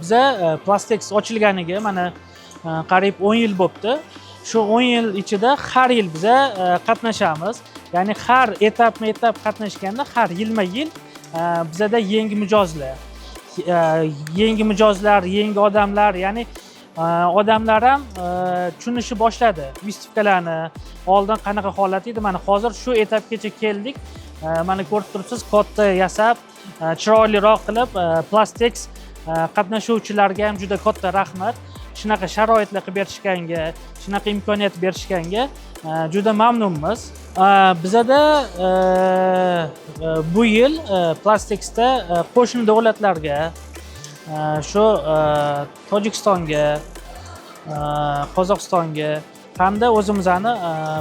Biza Plastex ochilganiga mana qariyb 10 yil bo'libdi. Shu 10 yil ichida har yil biza qatnashamiz. Ya'ni har etap qatnashganda har yilma-yil bizada yangi mijozlar, yangi odamlar, ya'ni odamlar ham tushunishni boshladi. Vystavkalarni oldin qanaqa holat edi, mana hozir shu etapgacha keldik. Mana ko'rib turibsiz, katta yasab, chiroyliroq qilib Plastex qatnashuvchilarga ham juda katta rahmat. Shunaqa sharoitlar qilib berishganga, shunaqa imkoniyat berishganga juda mamnunmiz. Bizada bu yil Plastexda qo'shni davlatlarga, shu Tojikistonga, Qozog'istonga hamda o'zimizning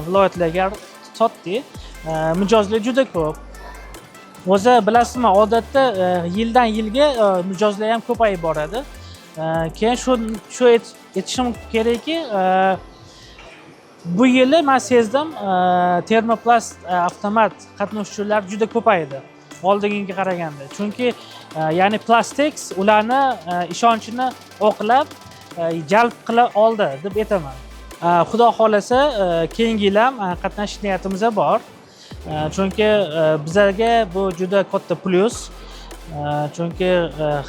viloyatlarga sotdik. Mijozlar juda ko'p. O'zi bilasizmi, odatda yildan yilga mijozlar ham ko'payib boradi. Keyin shu aytishim kerakki, bu yili men sezdim, Termoplast avtomat qatnashuvchilar juda ko'paydi oldingiga qaraganda. Chunki ya'ni Plastex ularni ishonchini oqlab jalb qila oldi deb aytaman. Xudo xolasa keyingi yil ham qatnashish niyatimiz bor. Chunki bizlarga bu juda katta plyus. Chunki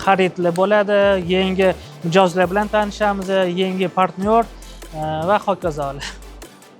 xaridlar bo'ladi, yangi mijozlar bilan tanishamiz, yangi partnyor va hokazolar.